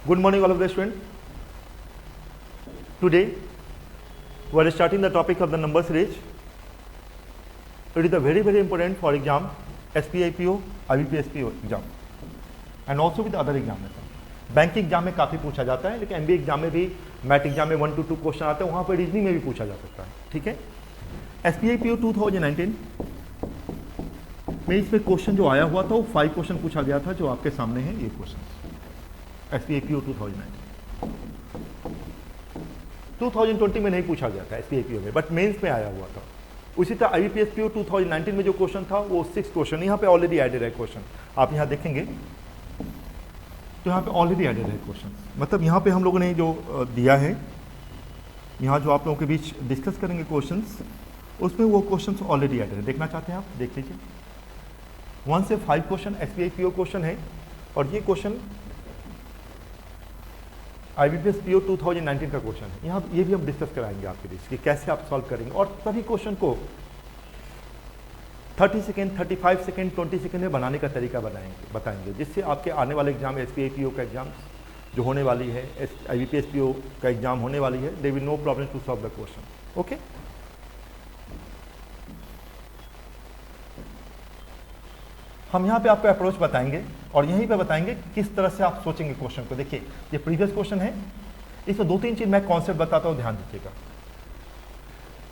Good morning, all of the students. Today, we are starting the topic of the number series. It is a very important for exam, SPIPO, IBPSPO exam, and also with other examination. Bank exam में काफ़ी पूछा जाता है, लेकिन MBA exam में भी, math exam में 1 to 2 question आते हैं, वहाँ पर रीजनिंग में भी पूछा जा सकता है. ठीक है. SPIPO 2019 में इसमें क्वेश्चन जो आया हुआ था वो 5 क्वेश्चन पूछा गया था, जो आपके सामने है ये क्वेश्चन. SPIPO 2020 में नहीं पूछा गया था SPIPO में, बट मेंस में आया हुआ था. उसी तरह IBPSPO 2019 में जो क्वेश्चन था वो 6 क्वेश्चन यहाँ पे ऑलरेडी एडेड है. क्वेश्चन आप यहाँ देखेंगे तो यहाँ पे ऑलरेडी एडेड है क्वेश्चन. मतलब यहाँ पे हम लोगों ने जो दिया है, यहाँ जो आप लोगों के बीच डिस्कस करेंगे क्वेश्चंस, उसमें वो क्वेश्चंस ऑलरेडी एडेड है. देखना चाहते हैं आप, देख लीजिए. 1 से 5 क्वेश्चन SPIPO क्वेश्चन है, और ये क्वेश्चन IBPSPO 2019 का क्वेश्चन है. यहाँ ये भी हम डिस्कस कराएंगे आपके बीच कि कैसे आप सॉल्व करेंगे, और सभी क्वेश्चन को 30 सेकेंड, 35 सेकेंड, 20 सेकेंड में बनाने का तरीका बताएंगे, जिससे आपके आने वाले एग्जाम, SPIPO का एग्जाम जो होने वाली है, IBPSPO का एग्जाम होने वाली है, they will no problem to solve the question. Okay. हम यहाँ पे आपको अप्रोच बताएंगे, और यहीं पे बताएंगे किस तरह से आप सोचेंगे क्वेश्चन को. देखिए, ये प्रीवियस क्वेश्चन है, इसमें 2-3 चीज मैं कॉन्सेप्ट बताता हूँ, ध्यान दीजिएगा.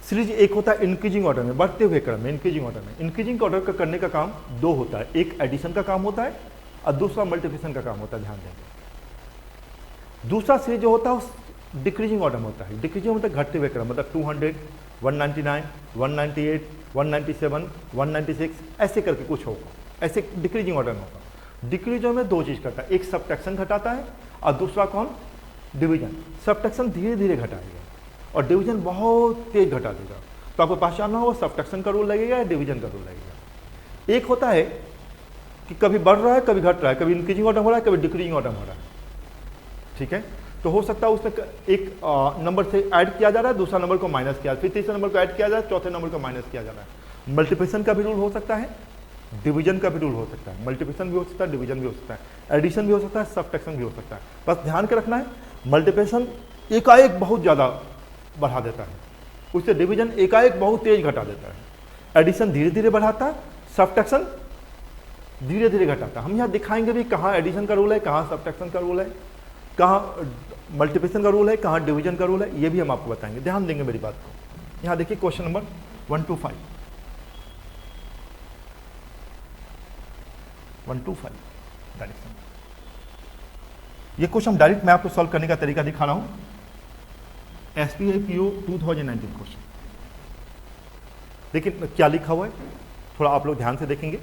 सीरीज एक होता है इंक्रीजिंग ऑर्डर में, बढ़ते हुए क्रम में. इंक्रीजिंग ऑर्डर में, इंक्रीजिंग ऑर्डर का करने का काम 2 होता है. एक एडिशन का काम होता है और दूसरा मल्टीप्लिकेशन का काम होता है. ध्यान देंगे. दूसरा सीरीज जो होता है वो डिक्रीजिंग ऑर्डर में होता है. डिक्रीजिंग मतलब घटते हुए क्रम, मतलब 200, 199, 198, 197, 196 ऐसे करके कुछ होगा. ऐसे डिक्रीजिंग ऑर्डर में होगा. डिक्रीजिंग में 2 चीज करता है, एक सबट्रैक्शन घटाता है और दूसरा कौन, डिवीजन. सबट्रैक्शन धीरे धीरे घटाएगा और डिवीजन बहुत तेज घटा देगा. तो आपको पहचानना हो सबट्रैक्शन का रूल लगेगा या डिवीजन का रूल लगेगा. एक होता है कि कभी बढ़ रहा है, कभी घट रहा है, कभी इंक्रीजिंग ऑर्डर हो रहा है, कभी डिक्रीजिंग ऑर्डर हो रहा है. ठीक है. तो हो सकता है उसमें एक नंबर से ऐड किया जा रहा है, दूसरा नंबर को माइनस किया, फिर तीसरे नंबर को ऐड किया जा रहा है, चौथे नंबर को माइनस किया जा रहा है. मल्टीप्लिकेशन का भी रूल हो सकता है, डिवीजन का भी रूल हो सकता है. मल्टीप्लिकेशन भी हो सकता है, डिवीजन भी हो सकता है, एडिशन भी हो सकता है, सबट्रैक्शन भी हो सकता है. बस ध्यान के रखना है, मल्टीप्लिकेशन एकाएक बहुत ज़्यादा बढ़ा देता है, उससे डिवीजन एकाएक बहुत तेज घटा देता है. एडिशन धीरे धीरे बढ़ाता है, सबट्रैक्शन धीरे धीरे घटाता है. हम यहाँ दिखाएंगे भी कहाँ एडिशन का रूल है, कहाँ सबट्रैक्शन का रूल है, कहाँ मल्टीप्लिकेशन का रूल है, कहाँ डिवीजन का रूल है, ये भी हम आपको बताएंगे. ध्यान देंगे मेरी बात को. यहाँ देखिए question number 1 to 5. 1 to 5 direction. ये क्वेश्चन डायरेक्ट मैं आपको सॉल्व करने का तरीका दिखा रहा हूँ. SPIPO 2019 question. देखिए क्या लिखा हुआ है, थोड़ा आप लोग ध्यान से देखेंगे.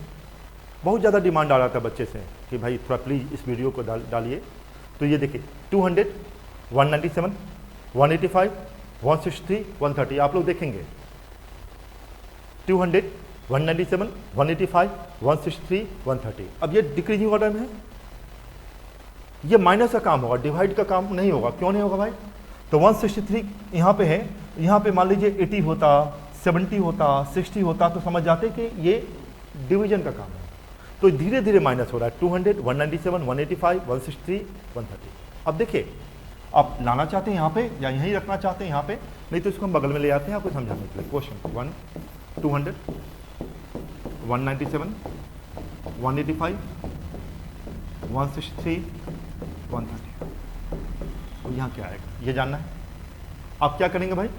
बहुत ज़्यादा डिमांड आ रहा था बच्चे से कि भाई थोड़ा प्लीज़ इस वीडियो को डालिए. तो ये देखिए 200, 197, 185, 163, 130. आप लोग देखेंगे 200, 197, 185, 163, 130. अब ये डिक्रीजिंग ऑर्डर में है, ये माइनस का काम होगा, डिवाइड का काम नहीं होगा. क्यों नहीं होगा भाई? तो 163 यहाँ पे है, यहाँ पे मान लीजिए 80 होता, 70 होता, 60 होता, तो समझ जाते कि ये डिवीजन का काम है. तो धीरे धीरे माइनस हो रहा है. 200, 197, 185, 163, 130. अब देखिए, आप लाना चाहते हैं यहाँ पे या यहीं रखना चाहते हैं यहाँ पे, नहीं तो इसको हम बगल में ले आते हैं आपको समझाने के लिए. क्वेश्चन 1, 200, 197, 185, 163, 130. तो यहाँ क्या आएगा ये जानना है. आप क्या करेंगे भाई,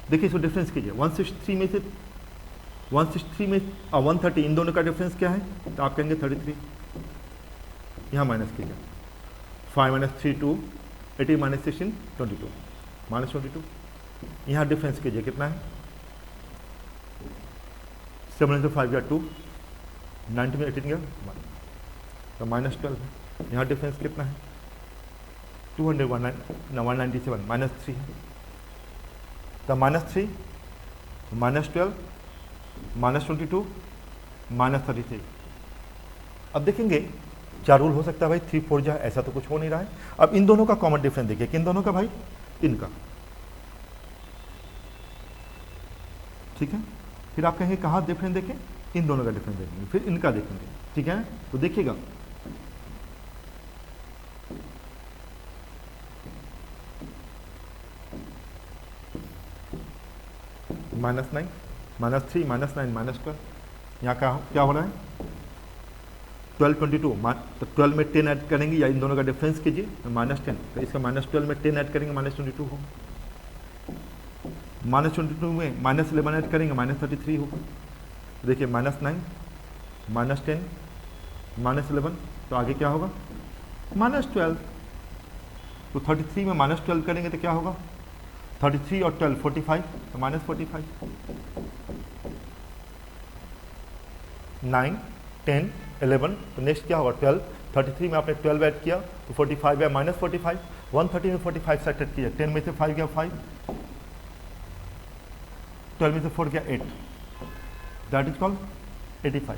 देखिए इसको डिफरेंस कीजिए. 163 में से 163 में 130, इन दोनों का डिफरेंस क्या है? तो आप कहेंगे 33. यहाँ माइनस कीजिए. 5 - 3 2, 18 - 16 22, -22. यहाँ डिफरेंस कीजिए, कितना है? 7 × 5 = 2, 90 में 18 गया 1, तो -12 है. यहाँ डिफरेंस कितना है? 200, 197, -3 है. तो -3, -12, -22, -33. अब देखेंगे क्या रूल हो सकता है भाई, 3 4 जाए, ऐसा तो कुछ हो नहीं रहा है. अब इन दोनों का कॉमन डिफरेंस देखिए, किन दोनों का भाई? इनका. ठीक है. फिर आप कहेंगे कहाँ डिफरेंस देखें? इन दोनों का डिफरेंस देखेंगे, फिर इनका देखेंगे. ठीक है. तो देखिएगा -9, -3, -9, -12, यहाँ क्या हो रहा है 12, 22, तो 12 में 10 ऐड करेंगे या इन दोनों का डिफरेंस कीजिए तो -10, तो इसका -12 में 10 ऐड करेंगे -22 होगा, -22 में -11 ऐड करेंगे -33 होगा। देखिए -9, -10, -11, तो आगे क्या होगा -12, तो 33 में -12 करेंगे तो क्या होगा 33 और 12 45, तो -45, 9, 10, 11, तो नेक्स्ट क्या होगा 12, 33 में आपने 12 ऐड किया तो 45 है -45, 130 में 45 सेट किया, 10 में से 5 गया 5, 12 में से 4 गया 8, दैट इज कॉल्ड 85।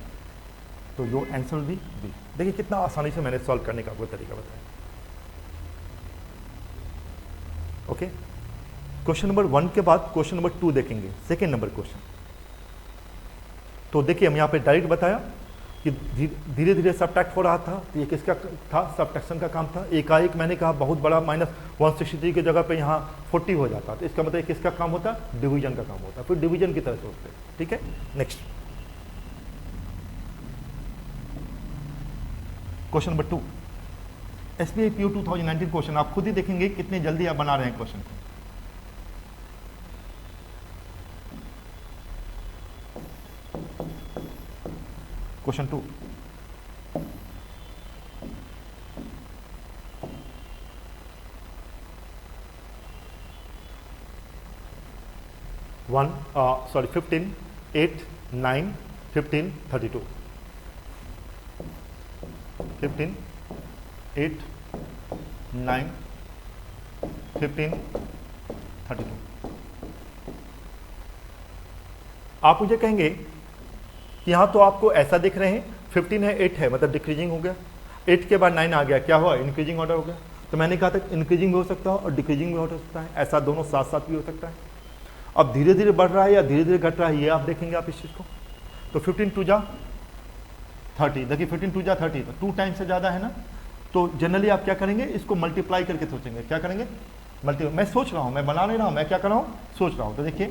तो योर आंसर भी बी। देखिए कितना आसानी से मैंने सॉल्व करने का आपको तरीका बताया। ओके, क्वेश्चन नंबर 1 के बाद क्वेश्चन नंबर 2 देखेंगे, सेकेंड नंबर क्वेश्चन। तो देखिए हम यहाँ पे डायरेक्ट बताया कि धीरे धीरे सबट्रैक्ट हो रहा था, तो ये किसका था, सबट्रैक्शन का काम था। एकाएक मैंने कहा बहुत बड़ा -163 की जगह पे यहाँ 40 हो जाता, तो इसका मतलब किसका काम होता, डिवीजन का काम होता, फिर डिवीजन की तरह सोचते। ठीक है, next question number 2, SBI PO 2019 question. आप खुद ही देखेंगे कितने जल्दी आप बना रहे हैं क्वेश्चन को। Question 2, sorry 15, 8, 9, 15, 32, 15, 8, 9, 15, 32। आप मुझे कहेंगे कि यहाँ तो आपको ऐसा दिख रहे हैं 15 है 8 है, मतलब डिक्रीजिंग हो गया, 8 के बाद 9 आ गया, क्या हुआ, इंक्रीजिंग ऑर्डर हो गया। तो मैंने कहा था इंक्रीजिंग भी हो सकता है और डिक्रीजिंग भी हो सकता है, ऐसा दोनों साथ साथ भी हो सकता है। अब धीरे धीरे बढ़ रहा है या धीरे धीरे घट रहा है, ये आप देखेंगे आप इस चीज़ को। तो 15 2 जा 30, देखिए 15 2 जा 30, तो 2 टाइम से ज़्यादा है ना, तो जनरली आप क्या करेंगे, इसको मल्टीप्लाई करके सोचेंगे। क्या करेंगे, मल्टीप्लाई। मैं सोच रहा हूँ, मैं बना नहीं रहा हूँ, मैं क्या कर रहा हूँ, सोच रहा हूँ। तो देखिए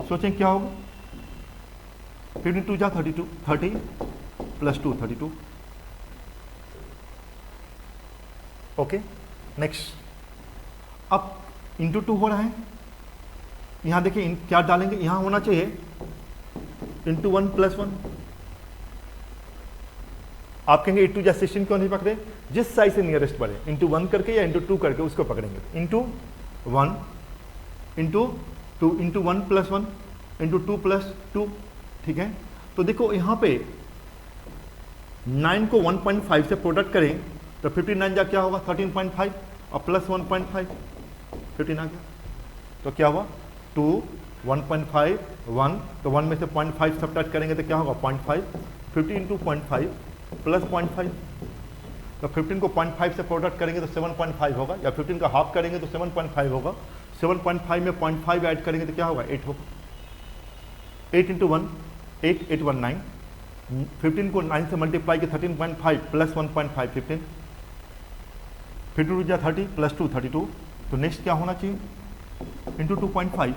सोचें क्या होगा, 15 2 जा 32, 30 + 2 32। ओके, नेक्स्ट, अब इंटू 2 हो रहा है, यहाँ देखिए क्या डालेंगे, यहाँ होना चाहिए इंटू 1 + 1। आप कहेंगे इंटू जा 16 क्यों नहीं पकड़े, जिस साइड से नियरेस्ट बढ़े, इंटू 1 करके या इंटू 2 करके उसको पकड़ेंगे। Into 1 into 2 into 1 + 1 into 2 + 2। ठीक है, तो देखो यहाँ पे 9 को 1.5 से प्रोडक्ट करें तो 59 जा क्या होगा 13.5 और प्लस 1.5 15 आ गया। तो क्या हुआ 2 1.5 1, तो 1 में से 0.5 सब्ट्रैक्ट करेंगे तो क्या होगा 0.5, 50 इंटू 0.5 प्लस 0.5। तो 15 को 0.5 से प्रोडक्ट करेंगे तो 7.5 होगा, या 15 का हाफ करेंगे तो 7.5 होगा। 7.5 में 0.5 ऐड करेंगे तो क्या होगा 8 होगा। 8 इंटू 1 8 8 1 9, 15 को 9 से मल्टीप्लाई के 13.5 प्लस 1.5 15, 52 जा 30 + 2 32। तो नेक्स्ट क्या होना चाहिए इंटू 2.5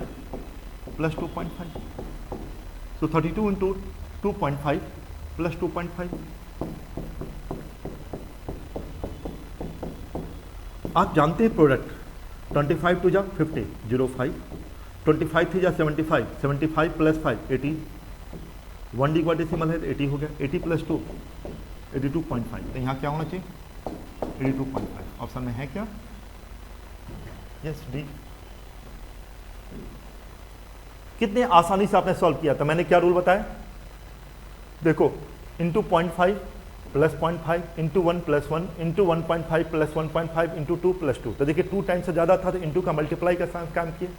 प्लस 2.5, तो 32 इंटू 2.5 प्लस 2.5। आप जानते हैं प्रोडक्ट 25 2 जा 50 05, 25 3 जा 75 75 + 5 80, 1 डी का डेसिमल है 80 हो गया, 80 + 2 82.5। तो यहाँ क्या होना चाहिए 82.5। ऑप्शन में है क्या, यस डी। कितने आसानी से आपने सॉल्व किया था, मैंने क्या रूल बताया, देखो into 0.5 plus 0.5 into 1 + 1 into 1.5 plus 1.5 into 2 + 2। तो देखिए 2 टाइम से ज़्यादा था तो इंटू का मल्टीप्लाई का काम किया।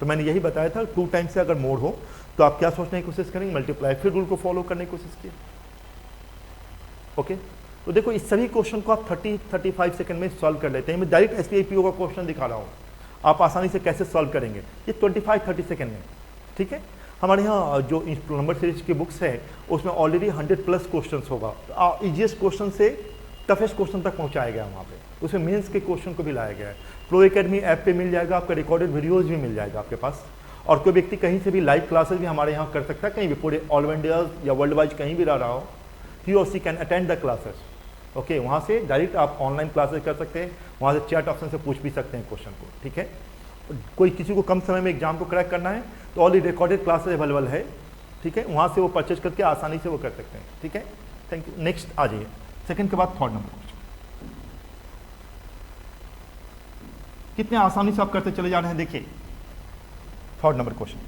तो मैंने यही बताया था 2 टाइम से अगर मोड हो तो आप क्या सोचने की कोशिश करेंगे मल्टीप्लाई, फिर रूल को फॉलो करने की कोशिश किए। ओके, तो देखो इस सभी क्वेश्चन को आप 30-35 सेकंड में सॉल्व कर लेते हैं। मैं डायरेक्ट SBI PO का क्वेश्चन दिखा रहा हूँ, आप आसानी से कैसे सॉल्व करेंगे ये 25-30 सेकंड में। ठीक है, हमारे यहाँ जो नंबर सीरीज की बुक्स है उसमें ऑलरेडी 100+ क्वेश्चन होगा, ईजीएस्ट क्वेश्चन से टफेस्ट क्वेश्चन तक पहुँचाया गया वहाँ पे, उसमें मेंस के क्वेश्चन को भी लाया गया है। प्रो एकेडमी ऐप पे मिल जाएगा, आपका रिकॉर्डेड वीडियोज़ भी मिल जाएगा आपके पास, और कोई व्यक्ति कहीं से भी लाइव क्लासेस भी हमारे यहाँ कर सकता है, कहीं भी पूरे ऑल इंडिया या वर्ल्ड वाइड कहीं भी रह रहा हो, ही और she can attend the classes. Okay, वहाँ से डायरेक्ट आप ऑनलाइन क्लासेस कर सकते हैं, वहाँ से चैट ऑप्शन से पूछ भी सकते हैं क्वेश्चन को। ठीक है, कोई किसी को कम समय में एग्जाम को क्रैक करना है तो ऑलरेडी रिकॉर्डेड क्लासेस अवेलेबल है। ठीक है, वहाँ से वो परचेज करके आसानी से वो कर सकते हैं। ठीक है, थैंक यू। नेक्स्ट आ जाइए, सेकंड के बाद थर्ड नंबर क्वेश्चन। कितने आसानी से आप करते चले जा रहे हैं, देखिए थर्ड नंबर क्वेश्चन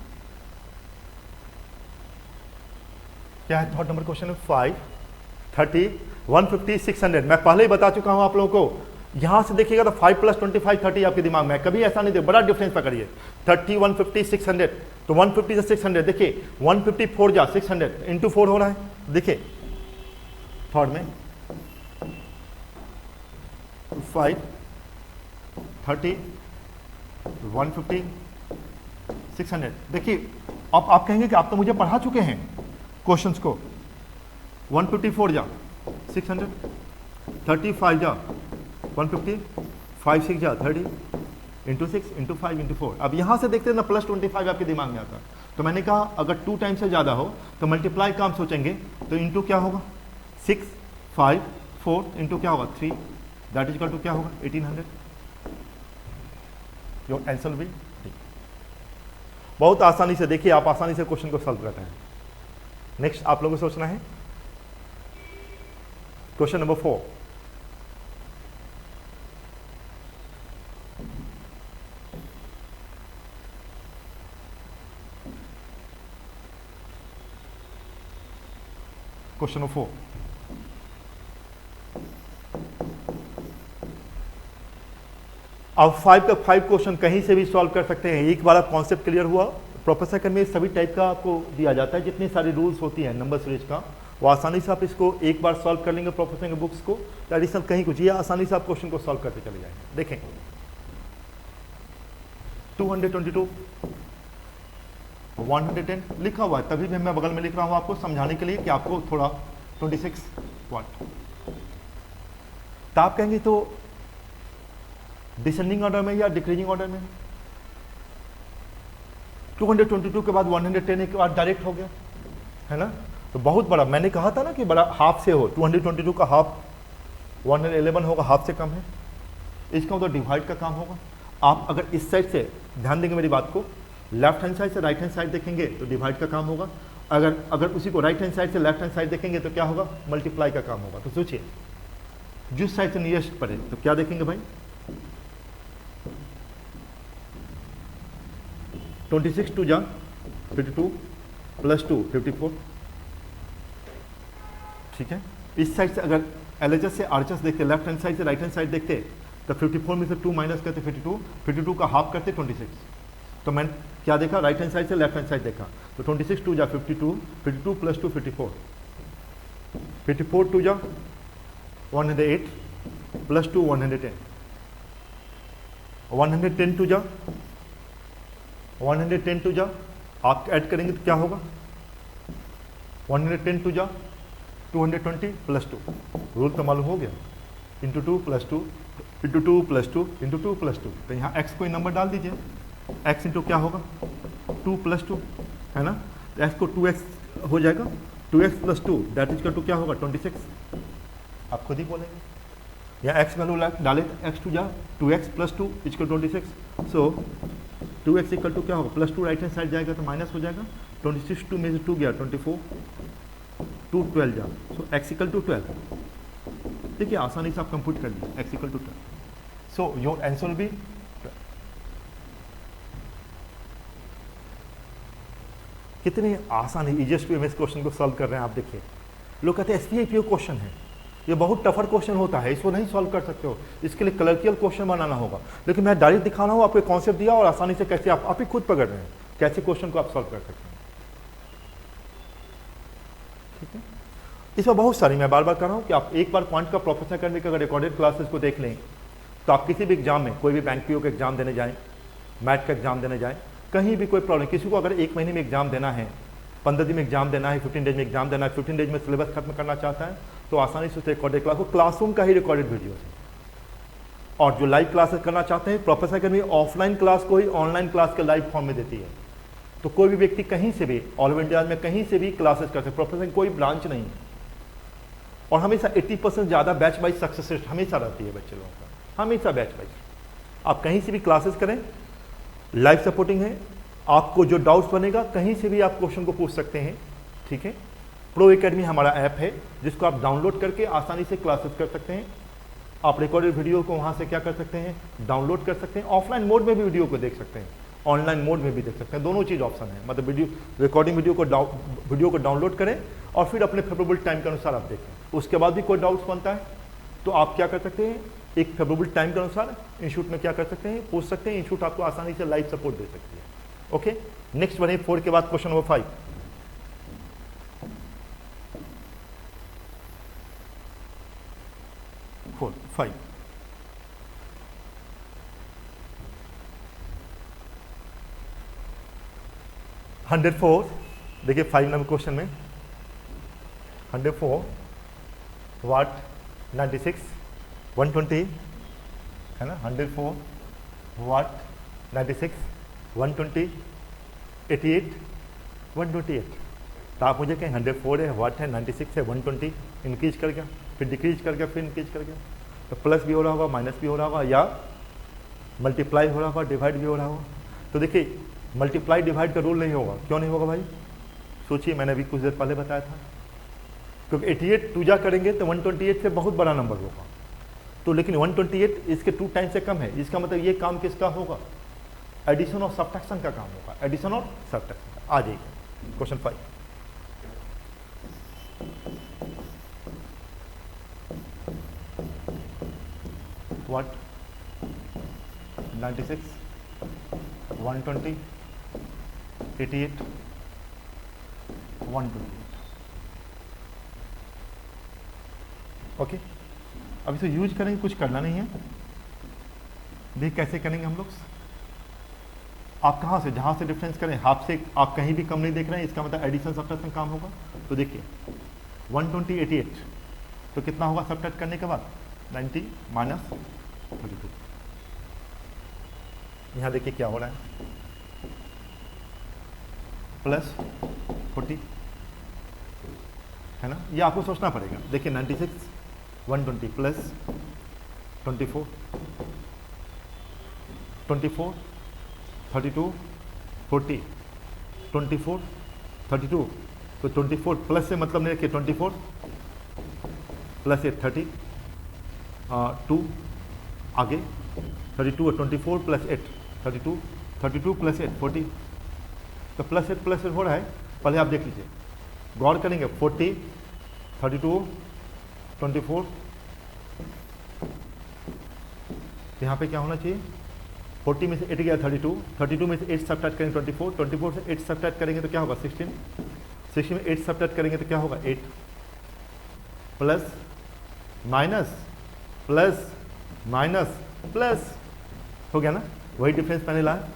क्या है। थर्ड नंबर क्वेश्चन है 5, 30, 150, 600। मैं पहले ही बता चुका हूं आप लोगों को, यहां से देखिएगा तो 5 + 25, 30 आपके दिमाग में, कभी ऐसा नहीं देखिए, बड़ा डिफरेंस पकड़िए। 30, 150, 600, तो 150 से 600, देखिए 154 जा 600 इंटू 4 हो रहा है। देखिए थर्ड में 5, 30, 150, 600। देखिए अब आप कहेंगे कि आप तो मुझे पढ़ा चुके हैं क्वेश्चंस को। 154 जा 600, 35 जा 150, 5 6 जा 30, इंटू 6 इंटू 5 इंटू 4। अब यहाँ से देखते हैं ना +25 आपके दिमाग में आता है, तो मैंने कहा अगर 2 टाइम से ज़्यादा हो तो मल्टीप्लाई का हम सोचेंगे, तो इंटू क्या होगा 6, 5, 4 इंटू क्या होगा 3, दैट इज इक्वल टू क्या होगा 1800। Your answer will D. बहुत आसानी से देखिए, आप आसानी से क्वेश्चन को सॉल्व करते हैं। नेक्स्ट आप लोगों को सोचना है क्वेश्चन नंबर 4। क्वेश्चन नंबर 4, अब 5 का 5 क्वेश्चन कहीं से भी सॉल्व कर सकते हैं। एक बार कॉन्सेप्ट क्लियर हुआ, प्रोफेसर सेकंड में सभी टाइप का आपको दिया जाता है, जितनी सारी रूल्स होती हैं नंबर सीरीज का, वो आसानी से आप इसको एक बार सॉल्व कर लेंगे प्रोफेसर के बुक्स को, एडिशनल कहीं कुछ, ये आसानी से आप क्वेश्चन को सॉल्व करते चले जाएंगे। देखें 222, 110 लिखा हुआ है, तभी भी मैं बगल में लिख रहा हूं आपको समझाने के लिए कि आपको थोड़ा 26 वाट। तो आप कहेंगे तो डिसेंडिंग ऑर्डर में या डिक्रीजिंग ऑर्डर में? 222 के बाद 110 एक बार डायरेक्ट हो गया है ना, तो बहुत बड़ा, मैंने कहा था ना कि बड़ा हाफ से हो, 222 का हाफ 111 होगा, हाफ से कम है, इसका मतलब डिवाइड का काम होगा। आप अगर इस साइड से ध्यान देंगे मेरी बात को, लेफ्ट हैंड साइड से राइट हैंड साइड देखेंगे तो डिवाइड का काम होगा, अगर उसी को राइट हैंड साइड से लेफ्ट हैंड साइड देखेंगे तो क्या होगा, मल्टीप्लाई का काम होगा। तो सोचिए जिस साइड से नियरेस्ट पड़े तो क्या देखेंगे भाई, 26 2 जा 52 + 2 54। ठीक है, इस साइड से अगर LHS से RHS देखते, लेफ्ट हैंड साइड से राइट हैंड साइड देखते, तो 54 में से 2 माइनस करते 52, 52 का हाफ करते 26। तो मैं क्या देखा, राइट हैंड साइड से लेफ्ट हैंड साइड देखा, तो 26 2 जा 52, 52 + 2 54, 54 2 जा 108 + 2 110, 110 2 जा 110 2 जा, आप ऐड करेंगे तो क्या होगा, 110 2 जा 220 + 2, रूल तो मालूम हो गया, इंटू 2 + 2 इंटू 2 + 2 इंटू 2 + 2। तो यहाँ x कोई नंबर डाल दीजिए, x इंटू क्या होगा 2 + 2 है ना, तो x को 2x हो जाएगा, 2x + 2 दैट इज टू क्या होगा 26। आप खुद ही बोलेंगे, यहाँ x वैल्यू डाले, x 2 जा 2x + 2 = 26, सो 2x = क्या होगा, +2 राइट हैंड साइड जाएगा तो माइनस हो जाएगा, 26 2 में से 2 गया 24, 2 12 जा, सो x = 12। देखिए आसानी से आप कंप्यूट कर लीजिए, x = 12, so your answer will be 12। कितने आसान है, इजिएस्ट वे में इस क्वेश्चन को सॉल्व कर रहे हैं आप। देखिए लोग कहते हैं SPI PO क्वेश्चन है, ये बहुत टफर क्वेश्चन होता है, इसको नहीं सॉल्व कर सकते हो, इसके लिए क्लर्कियल क्वेश्चन बनाना होगा। लेकिन मैं डायरेक्ट दिखा रहा हूँ आपको कॉन्सेप्ट दिया और आसानी से कैसे आप ही खुद पकड़ रहे हैं कैसे क्वेश्चन को आप सॉल्व कर सकते हैं। ठीक है, इसमें बहुत सारी, मैं बार बार कर रहा हूँ कि आप एक बार पॉइंट का प्रोफेसर करने के अगर रिकॉर्डेड क्लासेस को देख लें, तो आप किसी भी एग्जाम में, कोई भी बैंक PO का एग्जाम देने जाएँ, मैथ का एग्जाम देने जाएँ, कहीं भी कोई प्रॉब्लम, किसी को अगर 1 महीने में एग्जाम देना है, 15 दिन में एग्जाम देना है, 15 डेज में एग्जाम देना है, 15 डेज में सिलेबस खत्म करना चाहता है, तो आसानी से रिकॉर्डेड क्लास को, क्लासरूम का ही रिकॉर्डेड वीडियो है। और जो लाइव क्लासेस करना चाहते हैं, प्रोफेसर अकेडमी ऑफलाइन क्लास को ही ऑनलाइन क्लास के लाइव फॉर्म में देती है। तो कोई भी व्यक्ति कहीं से भी ऑल इंडिया में कहीं से भी क्लासेस कर सकते, प्रोफेशनल कोई ब्रांच नहीं है। और हमेशा 80% ज़्यादा बैच वाइज सक्सेस रेट हमेशा रहती है बच्चे लोगों का, हमेशा बैच वाइज। आप कहीं से भी क्लासेस करें, लाइव सपोर्टिंग है, आपको जो डाउट्स बनेगा कहीं से भी आप क्वेश्चन को पूछ सकते हैं, ठीक है। प्रो एकेडमी हमारा ऐप है जिसको आप डाउनलोड करके आसानी से क्लासेस कर सकते हैं। आप रिकॉर्डेड वीडियो को वहाँ से क्या कर सकते हैं, डाउनलोड कर सकते हैं। ऑफलाइन मोड में भी वीडियो को देख सकते हैं, ऑनलाइन मोड में भी देख सकते हैं, दोनों चीज़ ऑप्शन है। मतलब वीडियो रिकॉर्डिंग वीडियो को डाउनलोड करें और फिर अपने फेवरेबल टाइम के अनुसार आप देखें। उसके बाद भी कोई डाउट्स बनता है तो आप क्या कर सकते हैं, एक फेवरेबल टाइम के अनुसार इंस्टीट्यूट में क्या कर सकते हैं, पूछ सकते हैं। इंस्टीट्यूट आपको आसानी से लाइव सपोर्ट दे सकती है। ओके, नेक्स्ट बढ़े 4 के बाद क्वेश्चन नंबर 5। फोर 5 104। देखिए 5 नंबर क्वेश्चन में 104 वाट 96 120 है ना, 104 वाट 96 120 88 128। तो आप मुझे कहें 104 है, वाट है, 96 है, 120 इंक्रीज कर गया, फिर डिक्रीज कर गया, फिर इंक्रीज कर गया। तो प्लस भी हो रहा होगा, माइनस भी हो रहा होगा, या मल्टीप्लाई हो रहा होगा, डिवाइड भी हो रहा होगा। तो देखिए मल्टीप्लाई डिवाइड का रूल नहीं होगा। क्यों नहीं होगा भाई, सोचिए, मैंने अभी कुछ देर पहले बताया था। क्योंकि 88 टू जा करेंगे तो 128 से बहुत बड़ा नंबर होगा। तो लेकिन 128 इसके 2 टाइम से कम है। इसका मतलब ये काम किसका होगा, एडिशन और सब्ट्रैक्शन का काम होगा, एडिशन और सब्ट्रैक्शन का। आ जाइए क्वेश्चन 5। व्हाट 96 120 88 128। ओके, अब इसे यूज करेंगे, कुछ करना नहीं है। देख कैसे करेंगे हम लोग। आप कहाँ से, जहाँ से डिफरेंस करें, हाफ से आप कहीं भी कम नहीं देख रहे हैं, इसका मतलब एडिशन सब्ट्रैक्शन काम होगा। तो देखिए 120 88 तो कितना होगा सब्ट्रैक्ट करने के बाद 90 माइनस 32। यहाँ देखिए क्या हो रहा है, प्लस 40 है ना। ये आपको सोचना पड़ेगा। देखिए 96 120 प्लस 24 24 32 40 24 32। तो 24 प्लस से मतलब नहीं रखिए, 24 प्लस ये 30 2 आगे 32 और 24 प्लस 8 32 32 प्लस 8 40। तो प्लस 8 हो रहा है। पहले आप देख लीजिए, गौर करेंगे 40 32 24। यहाँ पे क्या होना चाहिए, 40 में से 8 गया 32, 32 में से 8 सब्ट्रैक्ट करेंगे 24, 24 से 8 सब्ट्रैक्ट करेंगे तो क्या होगा 16, 16 में 8 सब्ट्रैक्ट करेंगे तो क्या होगा 8, plus minus plus minus plus हो गया ना। वही डिफरेंस मैंने लाया,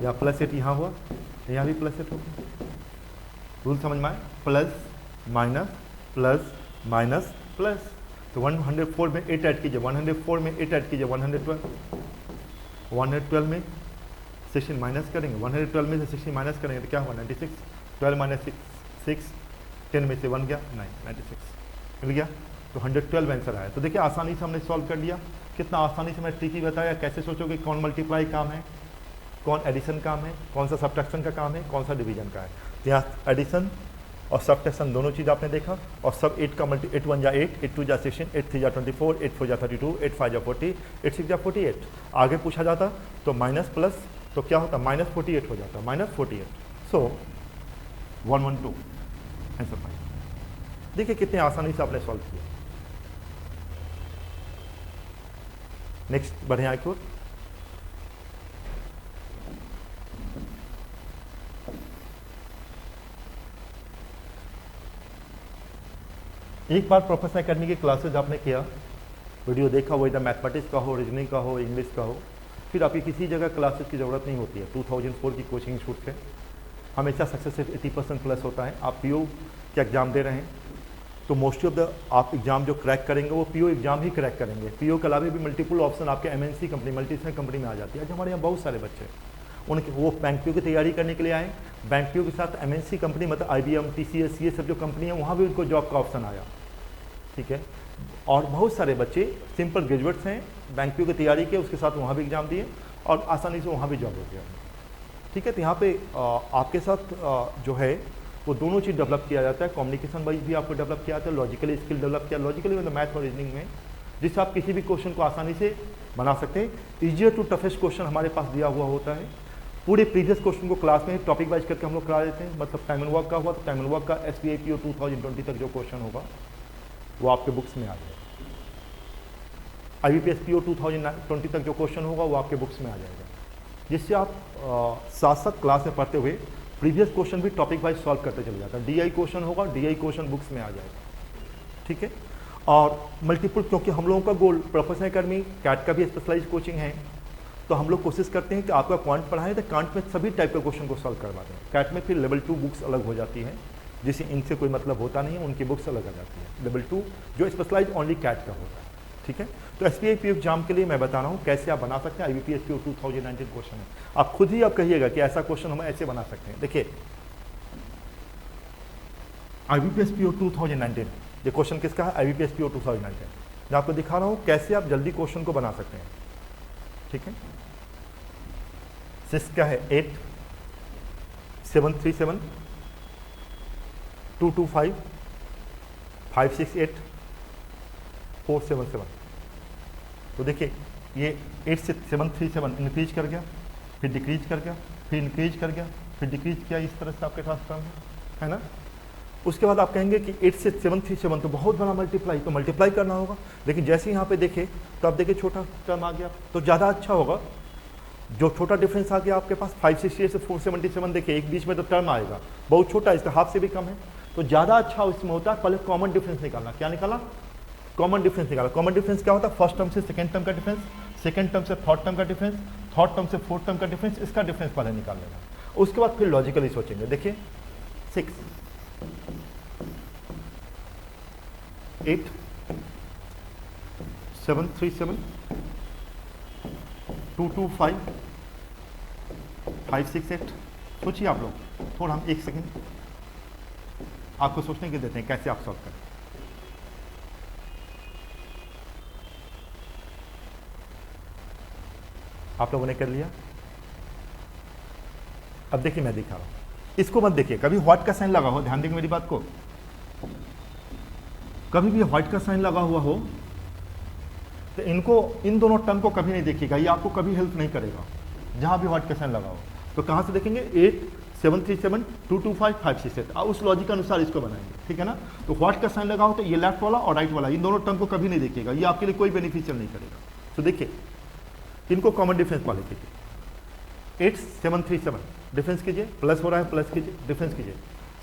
या प्लस 8 यहाँ हुआ, यहाँ भी प्लस 8 होगा। रूल समझ में आए, plus minus plus minus plus. तो 104 में 8 ऐड कीजिए, 104 में 8 ऐड कीजिए, 112 में 16 माइनस करेंगे, 112 में से 16 माइनस करेंगे तो क्या होगा 96, 12 माइनस 6 10 में से 1 गया 9 96 मिल गया। तो 112 आंसर आया। तो देखिए आसानी से हमने सॉल्व कर लिया। कितना आसानी से मैंने ट्रिकी बताया। कैसे सोचोगे, कौन मल्टीप्लाई काम है, कौन एडिशन काम है, कौन सा सब्ट्रैक्शन का काम है, कौन सा डिवीजन का है। तो यहाँ एडिशन और सब्ट्रैक्शन दोनों चीज़ आपने देखा। और सब 8 का मल्टी 8 1 जा 8, 8 2 जा 16, 8 3 जा 24, 8 4 जा 32, 8 5 जा 40, 8 6 जा 48। आगे पूछा जाता तो माइनस प्लस तो क्या होता, माइनस 48 हो जाता, माइनस 48। सो 112 आंसर फाइव। देखिए कितने आसानी से आपने सॉल्व किया। नेक्स्ट बढ़े आगे और एक बार प्रोफेसर एकेडमी की क्लासेज आपने किया, वीडियो देखा, वो इधर मैथमेटिक्स का हो, रीजनिंग का हो, इंग्लिश का हो, फिर आपकी किसी जगह क्लासेस की ज़रूरत नहीं होती है। 2004 की कोचिंग इंस्टीट्यूट से हमेशा सक्सेस रेट 80% प्लस होता है। आप पीओ के एग्जाम दे रहे हैं तो मोस्टली ऑफ द आप एग्जाम जो क्रैक करेंगे वो पीओ एग्जाम ही क्रैक करेंगे। पीओ के अलावा भी मल्टीपल ऑप्शन आपके एमएनसी कंपनी, मल्टीनेशनल कंपनी में आ जाती है। आज हमारे यहाँ बहुत सारे बच्चे उनके वो बैंक पीओ की तैयारी करने के लिए आए, बैंक पीओ के साथ एमएनसी कंपनी मतलब IBM, TCS ये सब जो कंपनी है वहाँ भी उनको जॉब का ऑप्शन आया, ठीक है। और बहुत सारे बच्चे सिंपल ग्रेजुएट्स हैं, बैंक पीओ की तैयारी के उसके साथ वहाँ भी एग्जाम दिए और आसानी से वहाँ भी जॉब हो गया, ठीक है। तो यहाँ पे आपके साथ जो है वो दोनों चीज़ डेवलप किया जाता है, कम्युनिकेशन वाइज भी आपको डेवलप किया जाता है, लॉजिकली स्किल डेवलप किया, लॉजिकली मतलब मैथ और रीजनिंग में, जिससे आप किसी भी क्वेश्चन को आसानी से बना सकते हैं। ईजियर टू टफेस्ट क्वेश्चन हमारे पास दिया हुआ होता है, पूरे प्रीवियस क्वेश्चन को क्लास में टॉपिक वाइज करके हम लोग करा देते हैं। मतलब टाइम एंड वर्क का हुआ तो टाइम एंड वर्क का SBI PO 2020 तक जो क्वेश्चन होगा वो आपके बुक्स में आ जाएगा, IBPS PO 2020 तक जो क्वेश्चन होगा वो आपके बुक्स में आ जाएगा, जिससे आप साथ साथ क्लास में पढ़ते हुए प्रीवियस क्वेश्चन भी टॉपिक वाइज सॉल्व करते चले जाता है। DI क्वेश्चन होगा, DI क्वेश्चन बुक्स में आ जाएगा, ठीक है। और मल्टीपल, क्योंकि हम लोगों का गोल प्रोफेशनल एकेडमी कैट का भी स्पेशलाइज कोचिंग है, तो हम लोग कोशिश करते हैं कि आपका क्वांट पढ़ाएं तो क्वांट में सभी टाइप के क्वेश्चन को सॉल्व करवा दें। कैट में फिर लेवल 2 बुक्स अलग हो जाती है, जिसे इनसे कोई मतलब होता नहीं है, उनकी बुक्स अलग आ जाती है। लेवल 2 जो स्पेशलाइज ओनली कैट का होता है, ठीक है। तो SBI PO एग्जाम के लिए मैं बता रहा हूँ कैसे आप बना सकते हैं। IBPS PO 2019 क्वेश्चन है, आप खुद ही आप कहिएगा कि ऐसा क्वेश्चन हम ऐसे बना सकते हैं। देखिए IBPS PO 2019 ये क्वेश्चन किसका है, IBPS PO 2019। मैं आपको दिखा रहा हूँ कैसे आप जल्दी क्वेश्चन को बना सकते हैं, ठीक है। 6 क्या है 8 737 225 568 477। तो देखिए ये 8 से 737 इंक्रीज कर गया, फिर डिक्रीज कर गया, फिर इंक्रीज कर गया, फिर डिक्रीज किया, इस तरह से आपके पास टर्म है ना। उसके बाद आप कहेंगे कि 8 से 737 तो बहुत बड़ा मल्टीप्लाई, तो मल्टीप्लाई करना होगा। लेकिन जैसे यहाँ पे देखे तो आप देखिए छोटा टर्म आ गया, तो ज़्यादा अच्छा होगा जो छोटा डिफरेंस आ गया आपके पास 568 से 477। देखिए एक बीच में तो टर्म आएगा बहुत छोटा, इसका हाफ से भी कम है, तो ज़्यादा अच्छा इसमें होता है पहले कॉमन डिफरेंस निकालना। क्या निकाला, कॉमन डिफरेंस निकाला। कॉमन डिफरेंस क्या होता है, फर्स्ट टर्म से सेकंड टर्म का डिफरेंस, सेकंड टर्म से थर्ड टर्म का डिफरेंस, थर्ड टर्म से फोर्थ टर्म का डिफरेंस, इसका डिफरेंस पहले निकाल लेना। उसके बाद फिर लॉजिकली सोचेंगे। देखिए 6 8 737 225 568। सोचिए आप लोग थोड़ा, हम एक सेकेंड आपको सोचने के देते हैं कैसे आप सॉल्व करें। आप लोगों ने कर लिया। अब देखिए मैं दिखा रहा हूं, इसको मत देखिए, कभी व्हाट का साइन लगा हो, ध्यान देंगे मेरी बात को, कभी भी व्हाइट का साइन लगा हुआ हो तो इनको, इन दोनों टर्म को कभी नहीं देखिएगा, ये आपको कभी हेल्प नहीं करेगा। जहां भी व्हाइट का साइन लगा हो तो कहां से देखेंगे, 8 737 225 568, उस लॉजिक के अनुसार इसको बनाएंगे, ठीक है ना। तो व्हाइट का साइन लगा हो तो ये लेफ्ट वाला और राइट वाला, इन दोनों टर्म को कभी नहीं देखिएगा, ये आपके लिए कोई बेनिफिशियल नहीं करेगा। तो देखिए इनको कॉमन डिफरेंस वाले कीजिए, 8 737 डिफरेंस कीजिए, प्लस हो रहा है प्लस कीजिए, डिफरेंस कीजिए,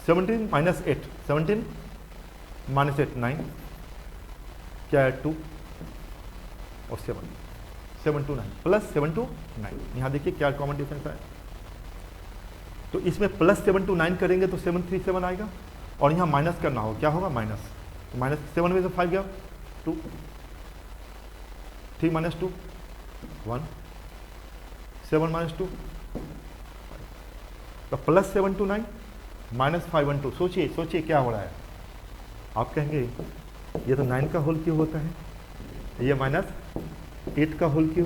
17 माइनस 8 17 माइनस 8 9, क्या है 2 और 7 7 to 9 प्लस 7 to 9। यहाँ देखिए क्या कॉमन डिफरेंस है, तो इसमें प्लस 7 to 9 करेंगे तो 737 आएगा, और यहाँ माइनस करना हो क्या होगा माइनस, तो माइनस 7 में से 5 गया 2, 3 माइनस 2 1, 7 माइनस 2, तो प्लस 7 to 9 माइनस 5 1 2। सोचिए सोचिए क्या हो रहा है, आप कहेंगे ये तो 9 का होल क्यों होता है, ये माइनस 8 का होल क्यों,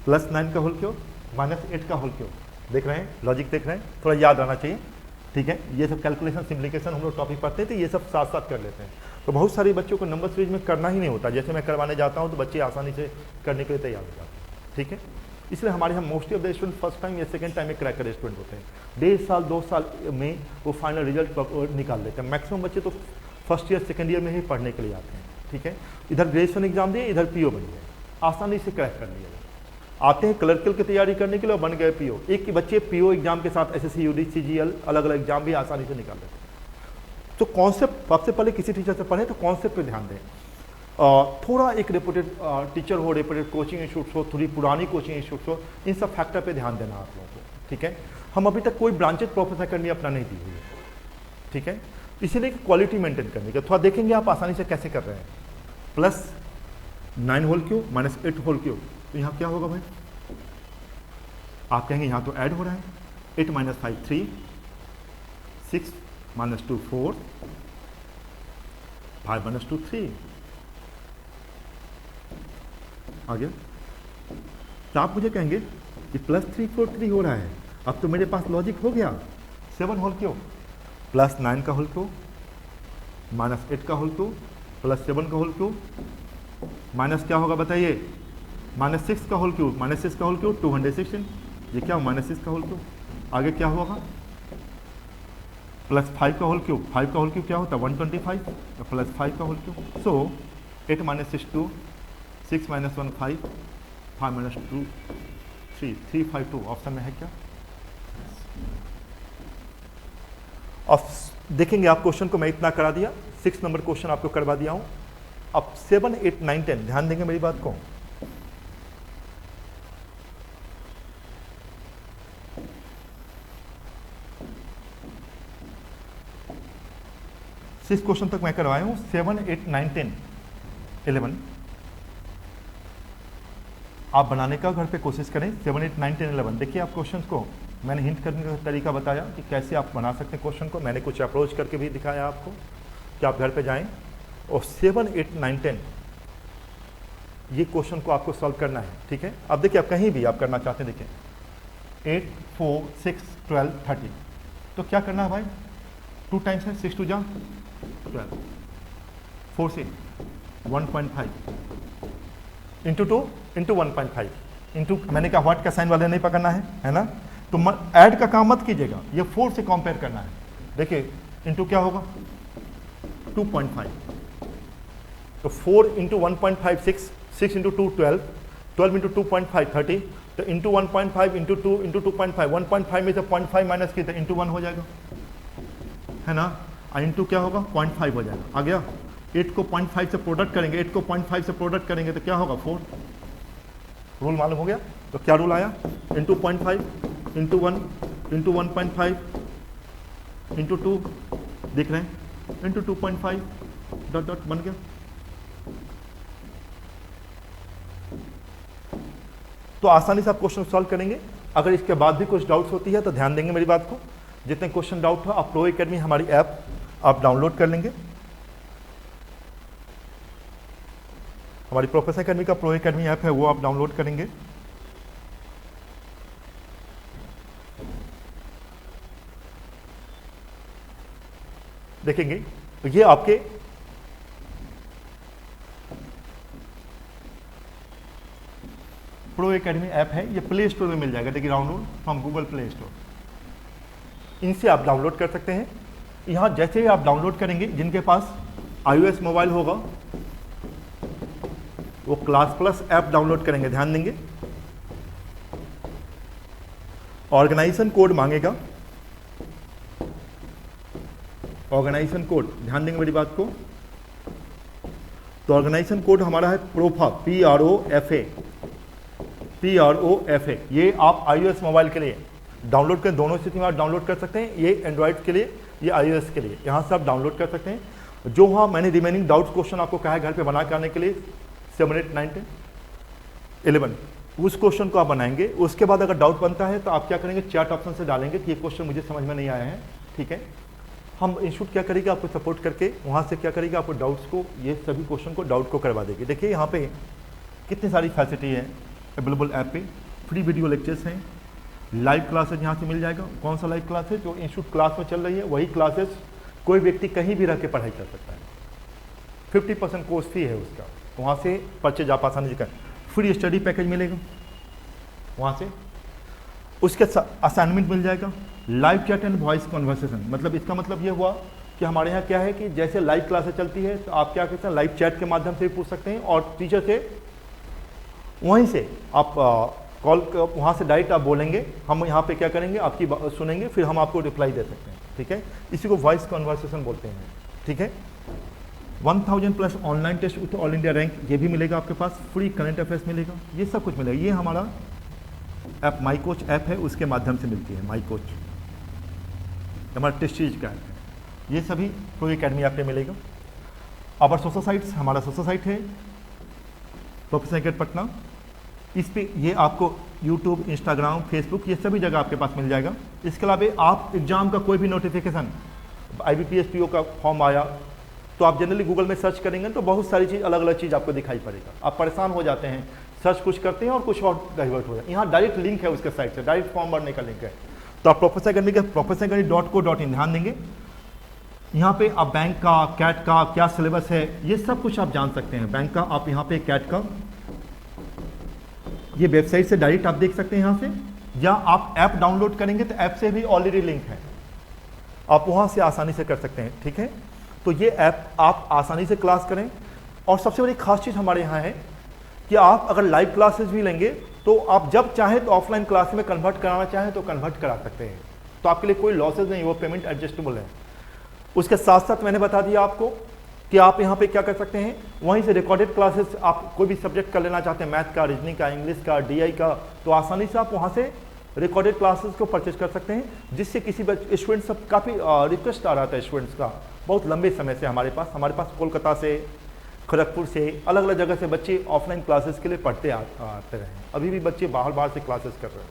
प्लस 9 का होल क्यों, माइनस 8 का होल क्यों। देख रहे हैं लॉजिक, देख रहे हैं, थोड़ा याद आना चाहिए, ठीक है। ये सब कैलकुलेशन सिम्प्लिकेशन हम लोग टॉपिक पढ़ते हैं तो ये सब साथ साथ कर लेते हैं। तो बहुत सारे बच्चों को नंबर सीरीज में करना ही नहीं होता, जैसे मैं करवाने जाता हूँ तो बच्चे आसानी से करने के लिए तैयार हो जाते हैं, ठीक है। इसलिए हमारे यहाँ mostly of the student first time या सेकंड टाइम में क्रैकर स्टूडेंट होते हैं, 1.5 साल 2 साल में वो फाइनल रिजल्ट निकाल लेते हैं। मैक्सिमम बच्चे तो फर्स्ट ईयर सेकंड ईयर में ही पढ़ने के लिए आते हैं, ठीक है। इधर ग्रेजुएशन एग्जाम दिए, इधर PO बन गए, आसानी से क्रैक कर लिया। आते हैं क्लर्कल की तैयारी करने के लिए, बन गए PO। एक के बच्चे PO एग्जाम के साथ SSC UD CGL अलग अलग एग्जाम भी आसानी से निकाल लेते हैं। तो कॉन्सेप्ट सबसे पहले किसी टीचर से पढ़ें तो कॉन्सेप्ट पे ध्यान दें। थोड़ा एक रेपुटेड टीचर हो, रेपुटेड कोचिंग इंस्टीट्यूट हो, थोड़ी पुरानी कोचिंग इंस्टीट्यूट हो, इन सब फैक्टर पे ध्यान देना आप लोगों को, ठीक है। हम अभी तक कोई ब्रांचेड प्रोफेसर एकेडमी अपना नहीं दी हुई है, ठीक है। इसीलिए क्वालिटी मेंटेन करने का थोड़ा देखेंगे आप आसानी से कैसे कर रहे हैं। प्लस 9 होल क्यों माइनस 8 होल क्यों, तो यहाँ क्या होगा भाई आप कहेंगे यहाँ तो ऐड हो रहा है, 8 - 5 3, 6 - 2 4, 5 - 2 3 आ गया। तो आप मुझे कहेंगे कि +3 4 3 हो रहा है, अब तो मेरे पास लॉजिक हो गया। 7 होल क्यों, +9 का होल क्यों, -8 का होल क्यों, +7 का होल क्यों, माइनस क्या होगा बताइए, -6 का होल क्यों, -6 का होल क्यों 216, ये क्या -6 का होल क्यों, आगे क्या होगा, +5 का होल क्यों, 5 का होल क्यों क्या होता है 125, तो +5 का होल क्यों। सो 8 - 6 2, 6 - 1 5, 5 - 2 3, 3 5 2 ऑप्शन में है क्या। अब देखेंगे आप क्वेश्चन को मैं इतना करा दिया, 6 नंबर क्वेश्चन आपको करवा दिया हूं। अब 7 8 9 10 ध्यान देंगे मेरी बात को। सिक्स क्वेश्चन तक मैं करवाया हूं, 7 8 9 10 11 आप बनाने का घर पे कोशिश करें। 7 8 9 10 11 देखिए आप क्वेश्चन को मैंने हिंट करने का तरीका बताया कि कैसे आप बना सकते हैं क्वेश्चन को, मैंने कुछ अप्रोच करके भी दिखाया आपको कि आप घर पे जाएं और 7 8 9 10 ये क्वेश्चन को आपको सॉल्व करना है, ठीक है। अब देखिए आप कहीं भी आप करना चाहते हैं, देखिए 8 4 6 12 30, तो क्या करना है भाई, 2 टाइम्स है, 6 2 जा 12, 4 से 1.5 इंटू 2 इंटू 1.5 इंटू, मैंने कहा व्हाट का साइन वाले नहीं पकड़ना है ना, तो ऐड का काम मत कीजिएगा, ये 4 से कंपेयर करना है। देखिए इंटू क्या होगा 2.5, तो 4 इंटू 1.5 6, 6 इंटू 2 12, 12 इंटू 2.5 30, तो इंटू 1.5 इंटू 2 इंटू 2.5, 1.5 में से 0.5 माइनस की तो इंटू 1 हो जाएगा, है ना, इंटू क्या होगा 0.5 हो जाएगा। आ गया, 8 को 0.5 से प्रोडक्ट करेंगे, 8 को 0.5 से प्रोडक्ट करेंगे तो क्या होगा 4, रूल मालूम हो गया। तो क्या रूल आया, इंटू 0.5 इंटू 1 इंटू 1.5 इंटू 2 दिख रहे हैं, इंटू 2.5 डॉट डॉट बन गया। तो आसानी से आप क्वेश्चन सॉल्व करेंगे। अगर इसके बाद भी कुछ डाउट्स होती है तो ध्यान देंगे मेरी बात को, जितने क्वेश्चन डाउट हो आप प्रो एकेडमी हमारी ऐप आप डाउनलोड कर लेंगे, हमारी प्रोफेसर एकेडमी का प्रो एकेडमी ऐप है वो आप डाउनलोड करेंगे। देखेंगे तो ये आपके प्रो एकेडमी ऐप है, ये प्ले स्टोर में मिल जाएगा, देखिए download from Google play store, इनसे आप डाउनलोड कर सकते हैं। यहां जैसे ही आप डाउनलोड करेंगे, जिनके पास iOS मोबाइल होगा वो क्लास प्लस ऐप डाउनलोड करेंगे, ध्यान देंगे। ऑर्गेनाइजेशन कोड मांगेगा, ऑर्गेनाइजेशन कोड ध्यान देंगे मेरी बात को। तो ऑर्गेनाइजेशन कोड हमारा है प्रोफा, PROFA, ये आप iOS मोबाइल के लिए डाउनलोड करें, दोनों स्थिति में आप डाउनलोड कर सकते हैं, ये एंड्रॉइड के लिए, ये iOS के लिए, यहाँ से आप डाउनलोड कर सकते हैं। जो हाँ मैंने रिमेनिंग डाउट्स क्वेश्चन आपको कहा है घर पे बना के आने के लिए 7 8 9 10 11 उस क्वेश्चन को आप बनाएंगे। उसके बाद अगर डाउट बनता है तो आप क्या करेंगे, चैट ऑप्शन से डालेंगे कि ये क्वेश्चन मुझे समझ में नहीं आया है, ठीक है। हम इंस्टीट्यूट क्या करेगा, आपको सपोर्ट करके वहाँ से क्या करेगा, आपको डाउट्स को, ये सभी क्वेश्चन को डाउट को करवा देगी। देखिए यहाँ पे कितनी सारी फैसिलिटी है अवेलेबल ऐप पे, फ्री वीडियो लेक्चर्स हैं, लाइव क्लासेज यहाँ से मिल जाएगा। कौन सा लाइव क्लास है, जो इंस्टीट्यूट क्लास में चल रही है वही क्लासेस कोई व्यक्ति कहीं भी रह के पढ़ाई कर सकता है। 50% कोर्स फी है उसका, वहाँ से परचेज आप आसानी से करें। फ्री स्टडी पैकेज मिलेगा वहाँ से, उसके असाइनमेंट मिल जाएगा, live chat and voice conversation. मतलब इसका मतलब ये हुआ कि हमारे यहाँ क्या है कि जैसे लाइव क्लासेस चलती है तो आप क्या कहते हैं, लाइव चैट के माध्यम से भी पूछ सकते हैं और टीचर से वहीं से आप कॉल वहाँ से डायरेक्ट आप बोलेंगे, हम यहाँ पे क्या करेंगे, आपकी सुनेंगे, फिर हम आपको रिप्लाई दे सकते हैं, ठीक है। इसी को वॉइस कन्वर्सेशन बोलते हैं, ठीक है। 1000+ online test with all India rank, ये भी मिलेगा आपके पास, फ्री करंट अफेयर्स मिलेगा, ये सब कुछ मिलेगा। ये हमारा ऐप माई कोच ऐप है, उसके माध्यम से मिलती है। माई कोच हमारा टेस्ट सीरीज का ऐप है, ये सभी प्रो एकेडमी ऐप पे मिलेगा। अवर सोशल साइट्स, हमारा सोशल साइट है प्रोफेसर एकेडमी पटना, इस पे ये आपको यूट्यूब, इंस्टाग्राम, फेसबुक, ये सभी जगह आपके पास मिल जाएगा। इसके अलावा आप एग्जाम का कोई भी नोटिफिकेशन, IBPS PO का फॉर्म आया तो आप जनरली गूगल में सर्च करेंगे तो बहुत सारी चीज़, अलग अलग चीज़ आपको दिखाई पड़ेगा। आप परेशान हो जाते हैं, सर्च कुछ करते हैं और कुछ और डाइवर्ट हो जाए। यहाँ डायरेक्ट लिंक है उसके साइट से, डायरेक्ट फॉर्म भरने का लिंक है। तो आप professoracademy.co.in ध्यान देंगे। यहाँ पे आप बैंक का, कैट का क्या सिलेबस है, ये सब कुछ आप जान सकते हैं। बैंक का आप यहाँ पे कैट का ये वेबसाइट से डायरेक्ट आप देख सकते हैं यहाँ से, या आप ऐप डाउनलोड करेंगे तो ऐप से भी ऑलरेडी लिंक है, आप वहाँ से आसानी से कर सकते हैं। ठीक है, तो ये ऐप आप आसानी से क्लास करें। और सबसे बड़ी खास चीज़ हमारे यहाँ है कि आप अगर लाइव क्लासेस भी लेंगे तो आप जब चाहें तो ऑफलाइन क्लास में कन्वर्ट कराना चाहें तो कन्वर्ट करा सकते हैं। तो आपके लिए कोई लॉसेज नहीं, वो पेमेंट एडजस्टेबल है। उसके साथ साथ मैंने बता दिया आपको कि आप यहाँ पे क्या कर सकते हैं, वहीं से रिकॉर्डेड क्लासेस आप कोई भी सब्जेक्ट कर लेना चाहते हैं, मैथ का, रीजनिंग का, इंग्लिश का, DI का, तो आसानी से आप वहाँ से रिकॉर्डेड क्लासेस को परचेज कर सकते हैं। जिससे किसी स्टूडेंट सब काफ़ी रिक्वेस्ट आ रहा था स्टूडेंट्स का बहुत लंबे समय से हमारे पास कोलकाता से, खड़गपुर से, अलग अलग जगह से बच्चे ऑफलाइन क्लासेस के लिए पढ़ते आते रहे। अभी भी बच्चे बाहर से क्लासेस कर रहे हैं।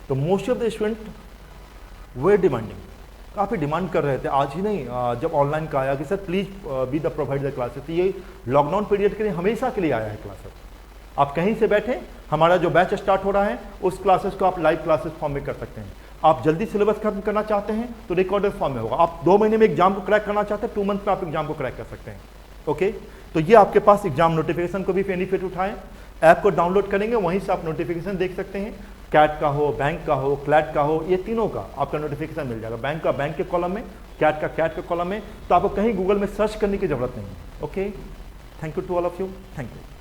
तो most of the student way demanding, काफ़ी डिमांड कर रहे थे। आज ही नहीं, जब ऑनलाइन का आया कि sir please be the provide the classes, तो ये लॉकडाउन पीरियड के लिए हमेशा के लिए आया है क्लासेस। आप कहीं से बैठे, हमारा जो बैच स्टार्ट हो रहा है उस क्लासेस को आप लाइव क्लासेस फॉर्म में कर सकते हैं। आप जल्दी सिलेबस खत्म करना चाहते हैं तो रिकॉर्डेड फॉर्म में होगा। आप 2 महीने में एग्जाम को क्रैक करना चाहते हैं, 2 मंथ में आप एग्जाम को क्रैक कर सकते हैं। ओके, तो ये आपके पास एग्जाम नोटिफिकेशन को भी बेनिफिट उठाएं। ऐप को डाउनलोड करेंगे, वहीं से आप नोटिफिकेशन देख सकते हैं। कैट का हो, बैंक का हो, क्लैट का हो, ये तीनों का आपका नोटिफिकेशन मिल जाएगा। बैंक का बैंक के कॉलम में, कैट का कैट के कॉलम में। तो आपको कहीं गूगल में सर्च करने की जरूरत नहीं है। Okay, thank you to all of you, thank you.